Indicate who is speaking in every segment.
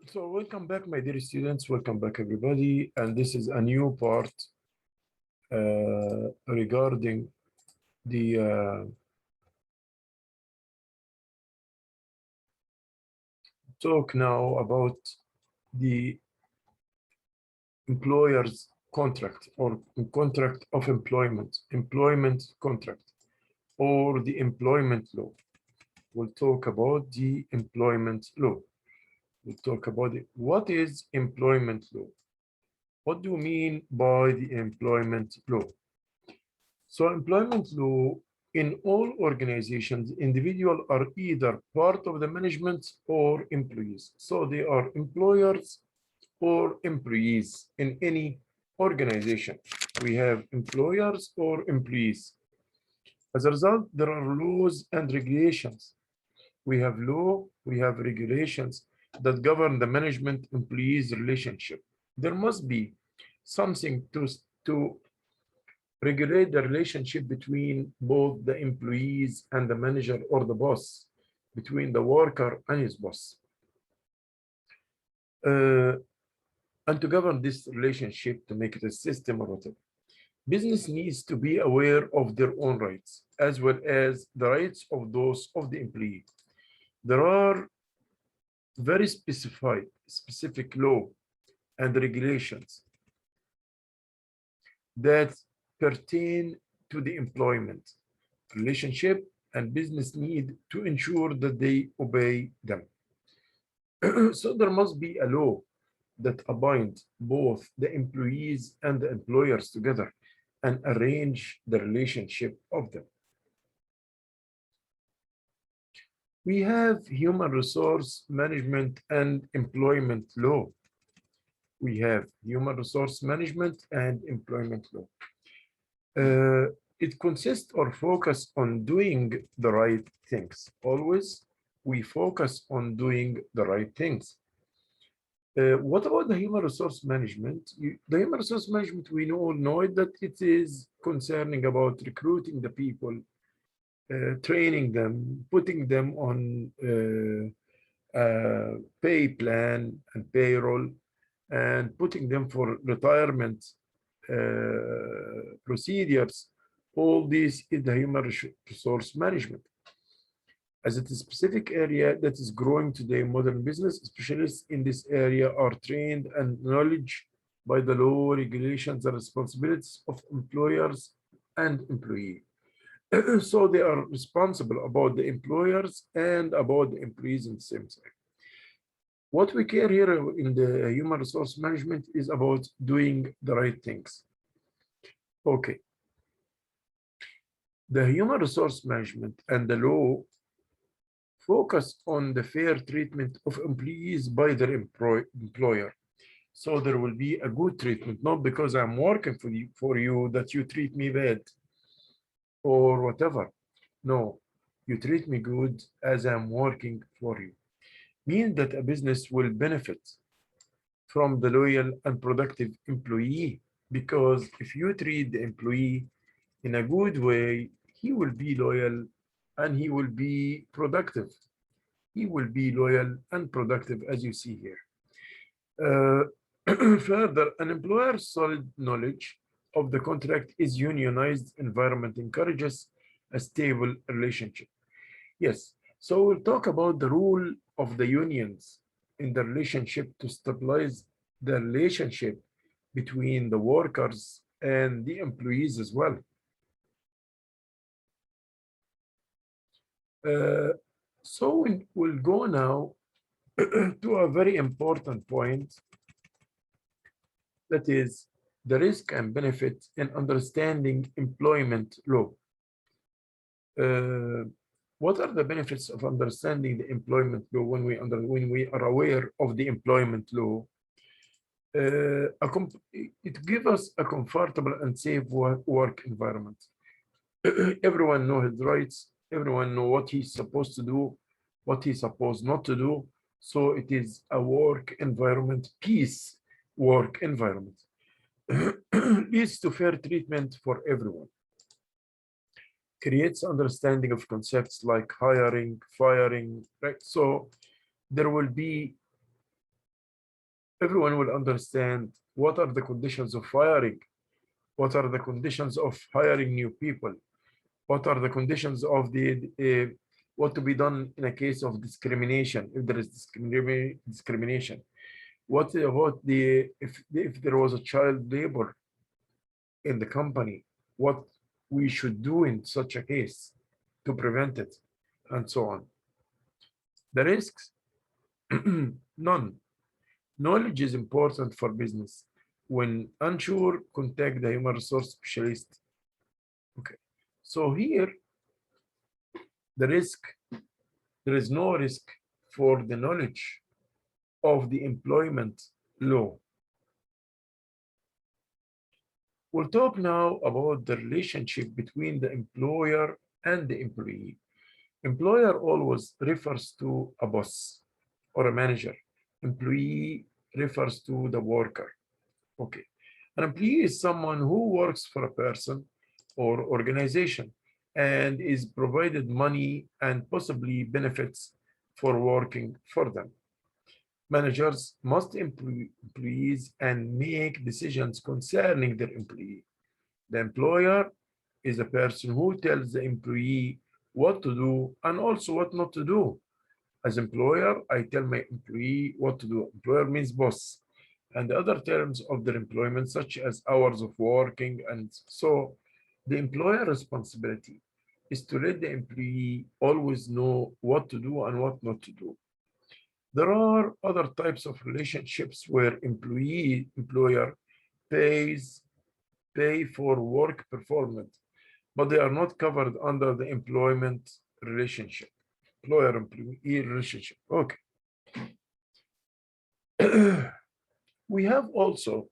Speaker 1: So welcome back, my dear students. Welcome back, everybody. And this is a new part regarding the talk now about the employer's contract or contract of employment contract, or the employment law. We'll talk about the employment law. We'll talk about it. What is employment law? What do you mean by the employment law? So employment law, in all organizations, individuals are either part of the management or employees. So they are employers or employees in any organization. We have employers or employees. As a result, there are laws and regulations. We have law, we have regulations that govern the management-employees relationship. There must be something to regulate the relationship between both the employees and the manager or the boss, between the worker and his boss. And to govern this relationship, to make it a system or whatever, business needs to be aware of their own rights, as well as the rights of those of the employee. There are very specific law and regulations that pertain to the employment relationship, and business need to ensure that they obey them. So there must be a law that bind both the employees and the employers together and arrange the relationship of them. We have human resource management and employment law. We have human resource management and employment law. It consists or focus on doing the right things. Always we focus on doing the right things. What about the human resource management? The human resource management, we all know it, that it is concerning about recruiting the people, training them, putting them on pay plan and payroll, and putting them for retirement procedures. All this is the human resource management. As it is a specific area that is growing today, modern business specialists in this area are trained and knowledge by the law, regulations, and responsibilities of employers and employees. So they are responsible about the employers and about the employees in the same time. What we care here in the human resource management is about doing the right things. Okay. The human resource management and the law focus on the fair treatment of employees by their employer. So there will be a good treatment, not because I'm working for you that you treat me bad or whatever. No, you treat me good as I'm working for you. Means that a business will benefit from the loyal and productive employee, because if you treat the employee in a good way, he will be loyal and he will be productive. He will be loyal and productive, as you see here. Further, an employer's solid knowledge of the contract is unionized environment encourages a stable relationship. Yes, so we'll talk about the role of the unions in the relationship to stabilize the relationship between the workers and the employees as well. So we'll go now to a very important point, that is the risk and benefit in understanding employment law. What are the benefits of understanding the employment law when we are aware of the employment law? It gives us a comfortable and safe work environment. Everyone knows his rights. Everyone knows what he's supposed to do, what he's supposed not to do. So it is a work environment, peace work environment. Leads to fair treatment for everyone. Creates understanding of concepts like hiring, firing, right? So there will be everyone will understand what are the conditions of firing, what are the conditions of hiring new people, what are the conditions of the what to be done in a case of discrimination, if there is discrimination. What about if there was a child labor in the company, what we should do in such a case to prevent it, and so on. The risks, none. Knowledge is important for business. When unsure, contact the human resource specialist. Okay, so here the risk, there is no risk for the knowledge of the employment law. We'll talk now about the relationship between the employer and the employee. Employer always refers to a boss or a manager. Employee refers to the worker. Okay. An employee is someone who works for a person or organization and is provided money and possibly benefits for working for them. Managers must employ employees and make decisions concerning their employee. The employer is a person who tells the employee what to do and also what not to do. As employer, I tell my employee what to do. Employer means boss. And the other terms of their employment, such as hours of working. And so the employer responsibility is to let the employee always know what to do and what not to do. There are other types of relationships where employer pay for work performance, but they are not covered under the employment relationship, employer-employee relationship. Okay. We have also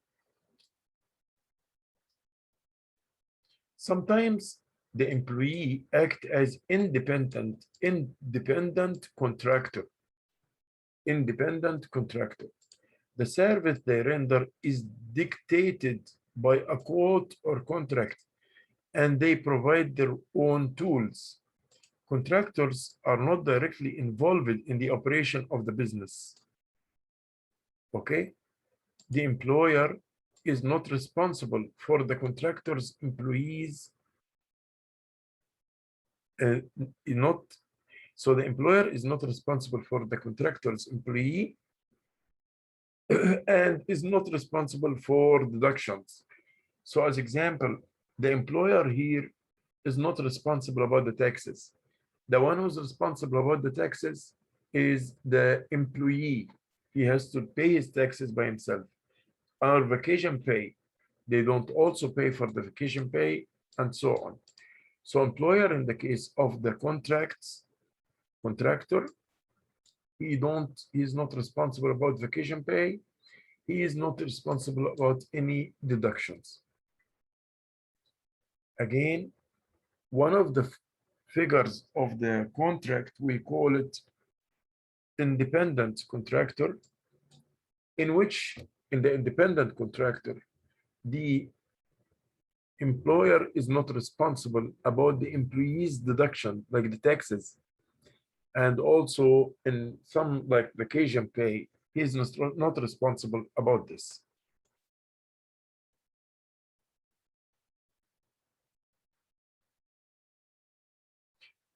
Speaker 1: sometimes the employee act as independent contractor. Independent contractor. The service they render is dictated by a quote or contract, and they provide their own tools. Contractors are not directly involved in the operation of the business. Okay? The employer is not responsible for the contractor's employees. So the employer is not responsible for the contractor's employee and is not responsible for deductions. So as example, the employer here is not responsible about the taxes. The one who's responsible about the taxes is the employee. He has to pay his taxes by himself. Our vacation pay, they don't also pay for the vacation pay and so on. So employer in the case of the contractor, he is not responsible about vacation pay. He is not responsible about any deductions. Again, one of the figures of the contract, we call it independent contractor, in which in the independent contractor, the employer is not responsible about the employee's deduction, like the taxes. And also in some like vacation pay, he is not responsible about this.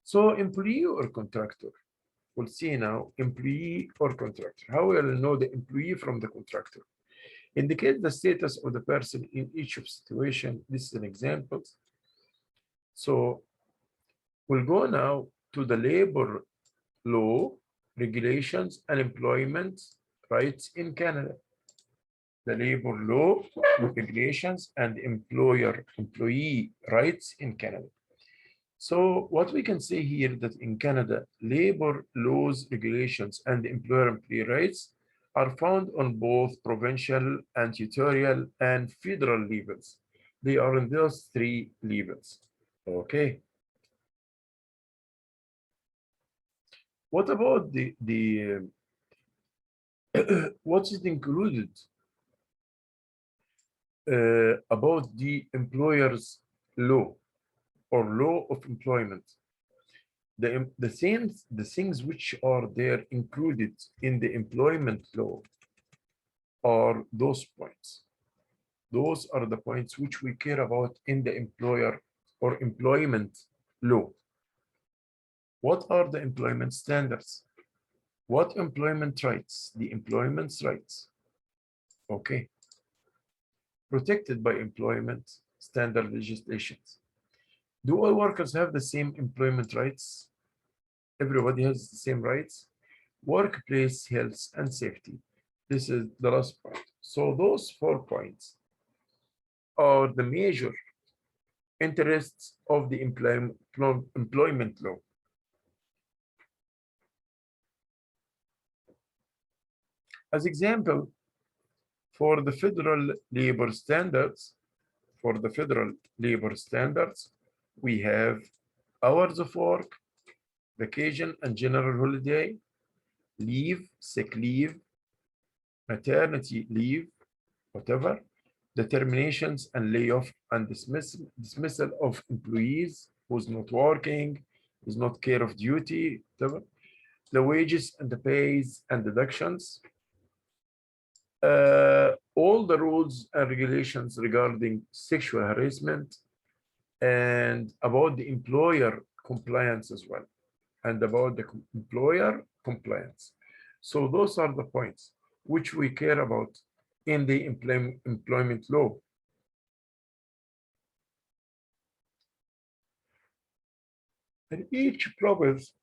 Speaker 1: So employee or contractor? We'll see now, employee or contractor. How will I know the employee from the contractor? Indicate the status of the person in each of situation. This is an example. So we'll go now to the labor law, regulations, and employment rights in Canada. The labor law, regulations, and employee rights in Canada. So what we can say here that in Canada, labor laws, regulations, and employee rights are found on both provincial and territorial and federal levels. They are in those three levels. Okay. What about what is included about the employer's law or law of employment? The things which are there included in the employment law are those points. Those are the points which we care about in the employer or employment law. What are the employment standards? What employment rights? The employment rights. Okay. Protected by employment standard legislations. Do all workers have the same employment rights? Everybody has the same rights. Workplace health and safety. This is the last point. So those 4 points are the major interests of the employment law. As example, for the federal labor standards, we have hours of work, vacation and general holiday, leave, sick leave, maternity leave, whatever, the terminations and layoff and dismissal of employees who's not working, is not care of duty, whatever, the wages and the pays and deductions, all the rules and regulations regarding sexual harassment, and about the employer compliance as well, and about the employer compliance. So those are the points which we care about in the employment law. And each province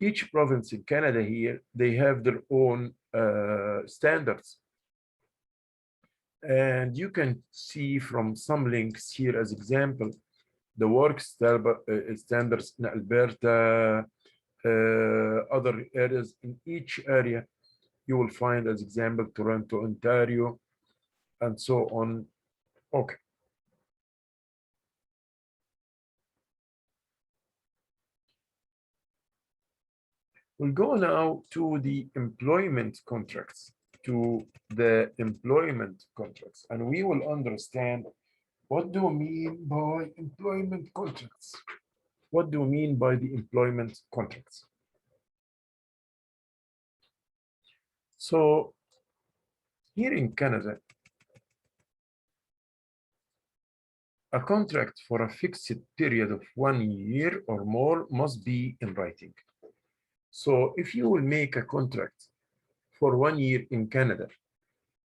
Speaker 1: in Canada here, they have their own standards. And you can see from some links here as example, the work standards in Alberta, other areas. In each area, you will find as example, Toronto, Ontario, and so on. Okay. We'll go now to the employment contracts, and we will understand what do we mean by employment contracts. What do we mean by the employment contracts? So here in Canada, a contract for a fixed period of 1 year or more must be in writing. So if you will make a contract for 1 year in Canada,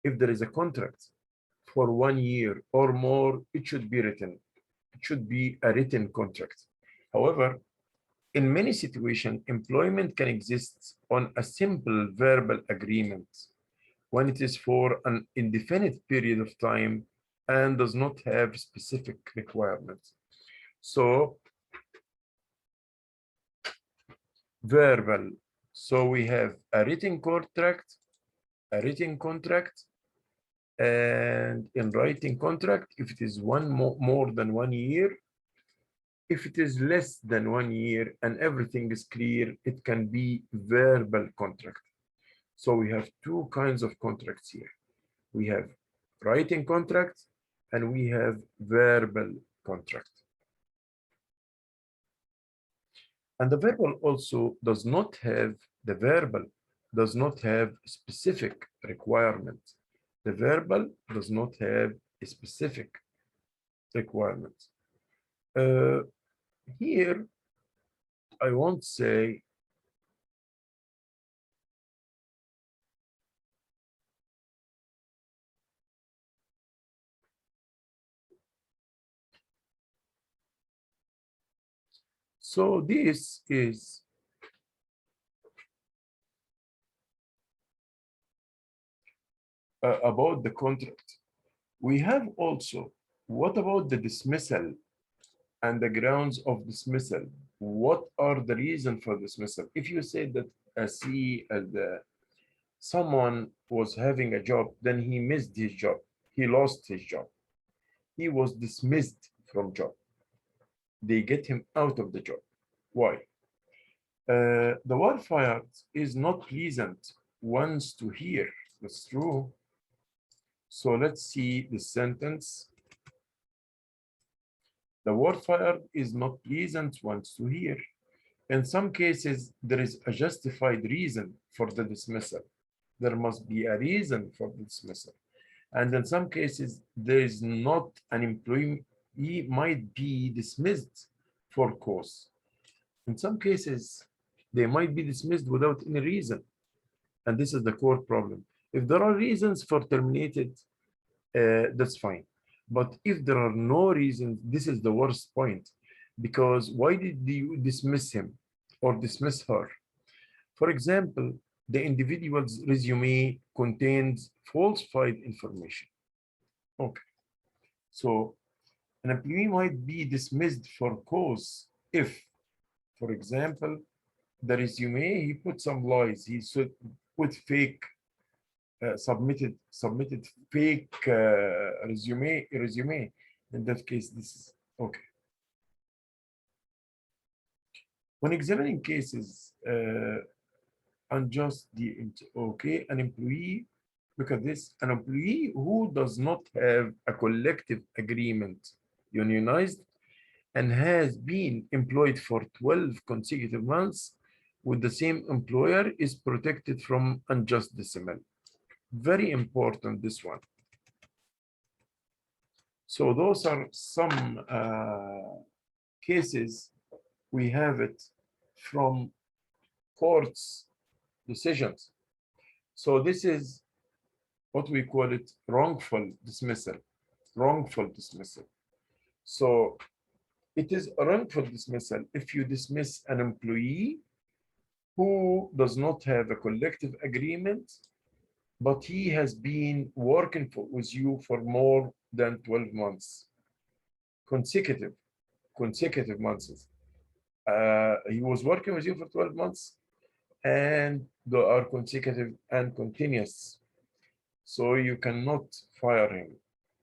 Speaker 1: if there is a contract for 1 year or more, it should be written. It should be a written contract. However, in many situations, employment can exist on a simple verbal agreement when it is for an indefinite period of time and does not have specific requirements. So verbal. So we have a written contract, and in writing contract, if it is more than 1 year, if it is less than 1 year and everything is clear, it can be verbal contract. So we have 2 kinds of contracts here. We have writing contract and we have verbal contract. And the verbal also does not have specific requirement. The verbal does not have a specific requirement. Here, I won't say so. This is about the contract. We have also, what about the dismissal and the grounds of dismissal? What are the reasons for dismissal? If you say that someone was having a job, then he missed his job, he lost his job, he was dismissed from job, they get him out of the job. Why? The word fired is not pleasant once to hear. That's true. So let's see the sentence. The word fired is not pleasant once to hear. In some cases, there is a justified reason for the dismissal. There must be a reason for the dismissal. And in some cases, there is not an employee might be dismissed for cause. In some cases, they might be dismissed without any reason. And this is the core problem. If there are reasons for terminated, that's fine. But if there are no reasons, this is the worst point. Because why did you dismiss him or dismiss her? For example, the individual's resume contains falsified information. Okay, so an employee might be dismissed for cause if, for example, the resume, he put some lies, he put fake, submitted fake resume. In that case, this is okay. When examining cases, unjust, okay, an employee, look at this, an employee who does not have a collective agreement unionized and has been employed for 12 consecutive months with the same employer is protected from unjust dismissal. Very important, this one. So those are some cases we have it from courts decisions. So this is what we call it wrongful dismissal. Wrongful dismissal. So it is a wrongful dismissal if you dismiss an employee who does not have a collective agreement, but he has been working with you for more than 12 months. Consecutive months. He was working with you for 12 months and they are consecutive and continuous. So you cannot fire him.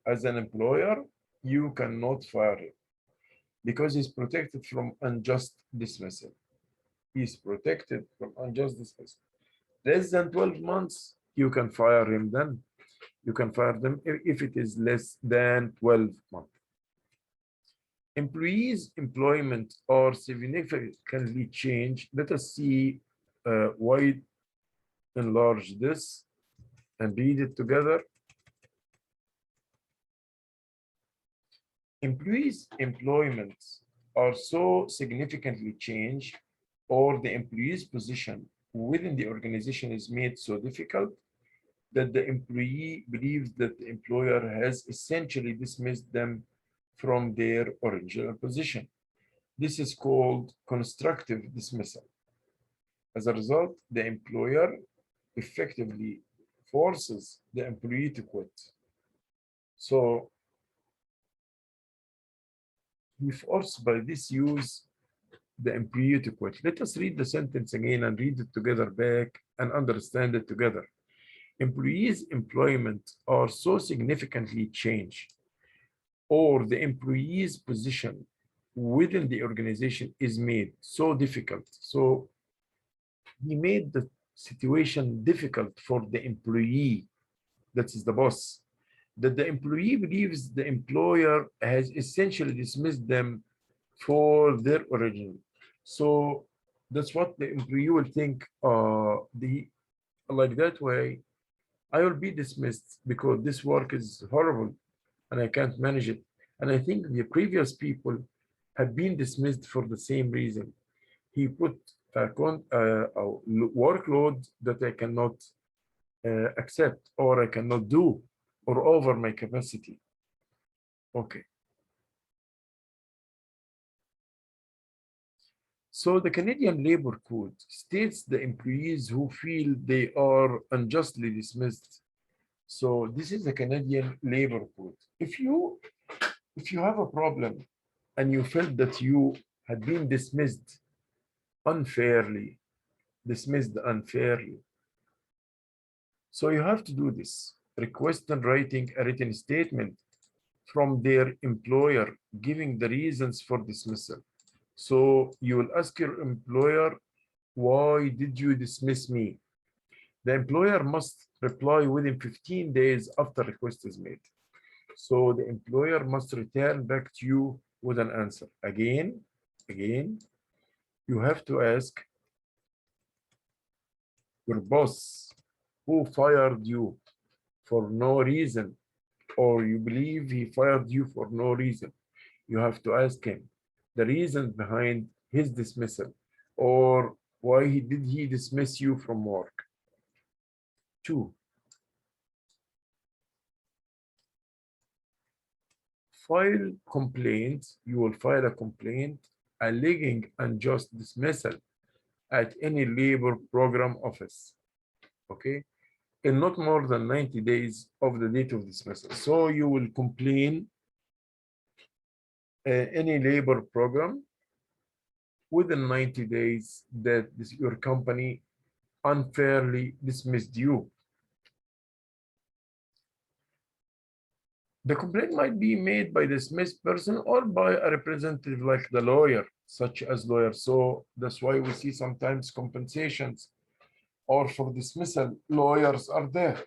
Speaker 1: As an employer, you cannot fire him because he's protected from unjust dismissal. He's protected from unjust dismissal. Less than 12 months, you can fire him then. You can fire them if it is less than 12 months. Employees' employment are significantly changed. Let us see why enlarge this and read it together. Employees' employment are so significantly changed, or the employee's position within the organization is made so difficult that the employee believes that the employer has essentially dismissed them from their original position. This is called constructive dismissal. As a result, the employer effectively forces the employee to quit. So he forced by this use the employee to quit. Let us read the sentence again and read it together back and understand it together. Employees' employment are so significantly changed, or the employee's position within the organization is made so difficult. So he made the situation difficult for the employee, that is the boss, that the employee believes the employer has essentially dismissed them for their origin. So that's what the employee will think, like that way, I will be dismissed because this work is horrible and I can't manage it. And I think the previous people have been dismissed for the same reason. He put a workload that I cannot accept or I cannot do or over my capacity. Okay. So the Canadian Labor Code states the employees who feel they are unjustly dismissed. So this is the Canadian Labor Code. If you have a problem and you felt that you had been dismissed unfairly, so you have to do this. Request in writing a written statement from their employer giving the reasons for dismissal. So you will ask your employer, why did you dismiss me? The employer must reply within 15 days after request is made. So the employer must return back to you with an answer. Again, you have to ask your boss who fired you for no reason, or you believe he fired you for no reason, you have to ask him the reason behind his dismissal, or why did he dismiss you from work. 2, file complaints. You will file a complaint alleging unjust dismissal at any labor program office, okay, in not more than 90 days of the date of dismissal. So you will complain any labor program within 90 days that your company unfairly dismissed you. The complaint might be made by the dismissed person or by a representative like the lawyer, such as lawyer. So that's why we see sometimes compensations or for dismissal, lawyers are there.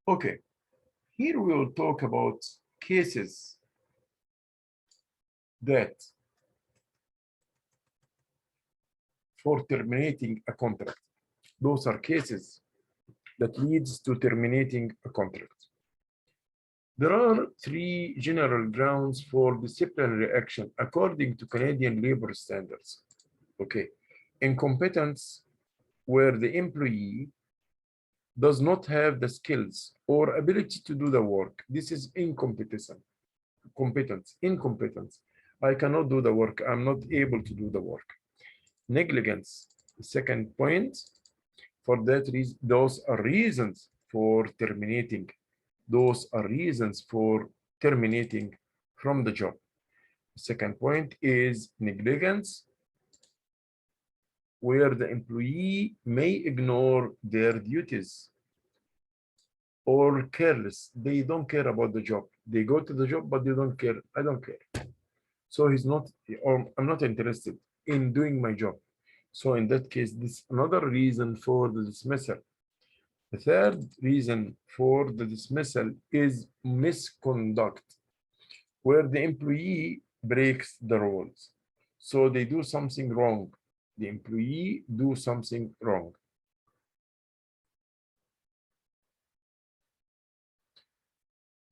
Speaker 1: Okay, here we will talk about cases that for terminating a contract. Those are cases that leads to terminating a contract. There are 3 general grounds for disciplinary action according to Canadian labor standards. Okay, incompetence, where the employee does not have the skills or ability to do the work. This is incompetence. Incompetence. I cannot do the work. I'm not able to do the work. Negligence. Second point, for that reason, those are reasons for terminating. Those are reasons for terminating from the job. Second point is negligence, where the employee may ignore their duties or careless. They don't care about the job. They go to the job, but they don't care. I don't care. So he's not, or I'm not interested in doing my job. So in that case, this is another reason for the dismissal. The third reason for the dismissal is misconduct, where the employee breaks the rules. So they do something wrong. The employee do something wrong.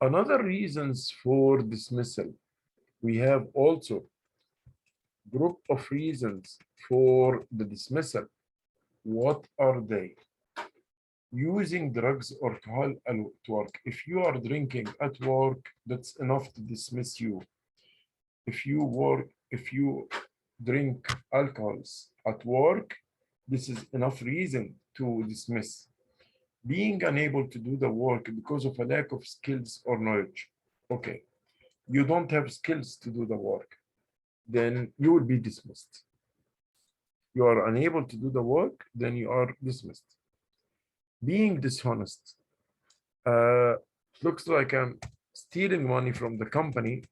Speaker 1: Another reasons for dismissal, we have also group of reasons for the dismissal. What are they? Using drugs or alcohol at work. If you are drinking at work, that's enough to dismiss you. If you drink alcohols at work, this is enough reason to dismiss. Being unable to do the work because of a lack of skills or knowledge. Okay, you don't have skills to do the work, then you will be dismissed. You are unable to do the work, then you are dismissed. Being dishonest. Looks like I'm stealing money from the company.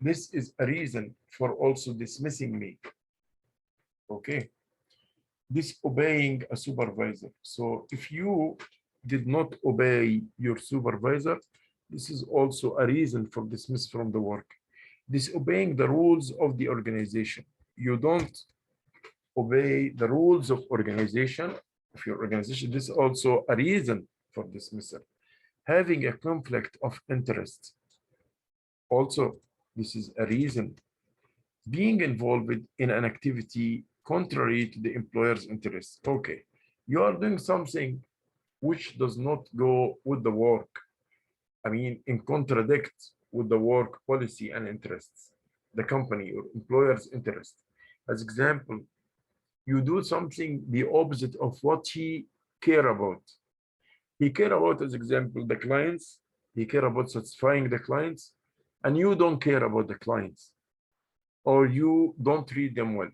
Speaker 1: This is a reason for also dismissing me. Okay. Disobeying a supervisor. So if you did not obey your supervisor, this is also a reason for dismiss from the work. Disobeying the rules of the organization. You don't obey the rules of organization of your organization. This is also a reason for dismissal. Having a conflict of interest. Also, this is a reason. Being involved in an activity contrary to the employer's interests. Okay, you are doing something which does not go with the work. I mean, in contradict with the work policy and interests, the company or employer's interest. As example, you do something the opposite of what he care about. He care about, as example, the clients. He care about satisfying the clients, and you don't care about the clients, or you don't treat them well.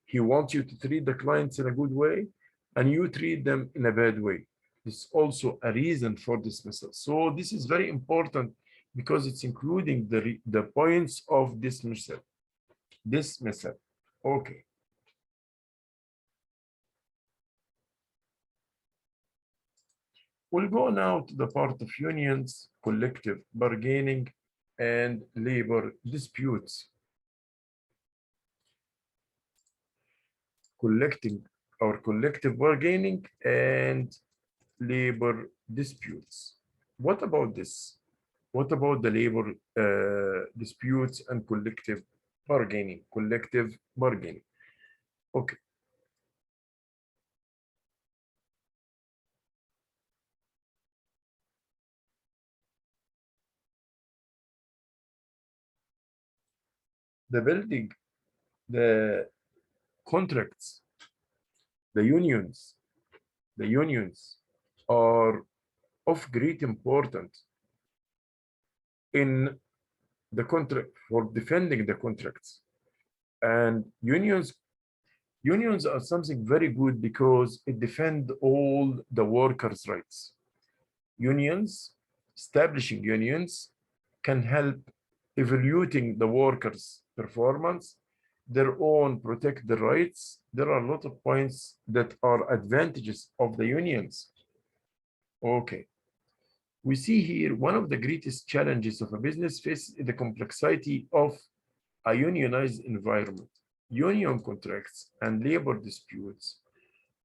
Speaker 1: He wants you to treat the clients in a good way, and you treat them in a bad way. This is also a reason for dismissal. So this is very important because it's including the points of dismissal. Dismissal. Okay. We'll go now to the part of unions, collective bargaining, and labor disputes. Collective bargaining and labor disputes. What about this? What about the labor disputes and collective bargaining? Collective bargaining. Okay. The building, the contracts, the unions are of great importance in the contract for defending the contracts. And unions are something very good because it defends all the workers' rights. Establishing unions can help evaluating the workers' performance, their own protect the rights. There are a lot of points that are advantages of the unions. Okay. We see here one of the greatest challenges of a business faces the complexity of a unionized environment. Union contracts and labor disputes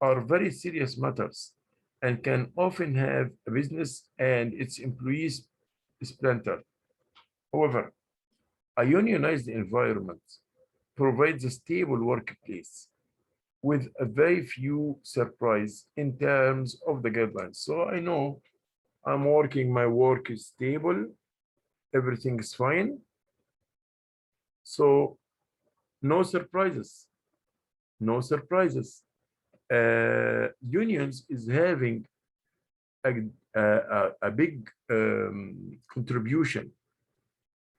Speaker 1: are very serious matters and can often have a business and its employees splintered. However, a unionized environment provides a stable workplace with a very few surprise in terms of the guidelines. So I know I'm working, my work is stable, everything is fine. So no surprises, no surprises. Unions is having a big contribution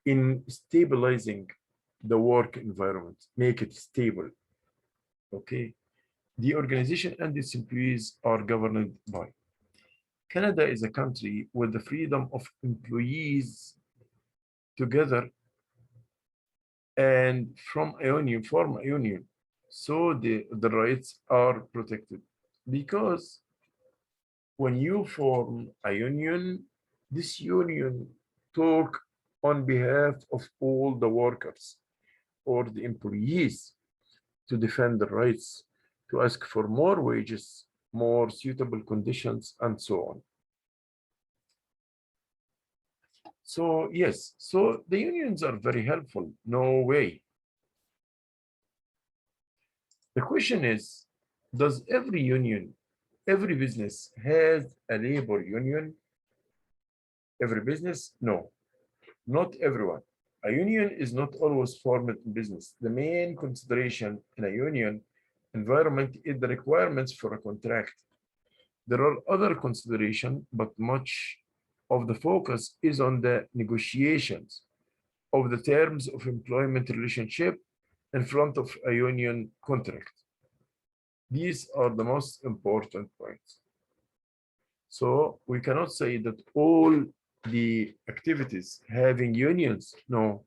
Speaker 1: in stabilizing the work environment, make it stable. Okay. The organization and its employees are governed by. Canada is a country with the freedom of employees together and form a union. So the rights are protected because when you form a union, this union talk on behalf of all the workers or the employees to defend the rights, to ask for more wages, more suitable conditions, and so on. So yes, so the unions are very helpful, no way. The question is, does every union, every business has a labor union? Every business? No, not everyone. A union is not always formed in business. The main consideration in a union environment is the requirements for a contract. There are other considerations, but much of the focus is on the negotiations of the terms of employment relationship in front of a union contract. These are the most important points. So we cannot say that all the activities having unions. No,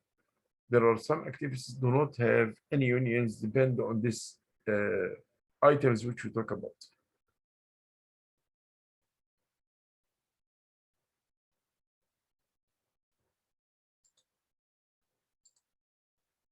Speaker 1: there are some activities do not have any unions, depend on these items which we talk about.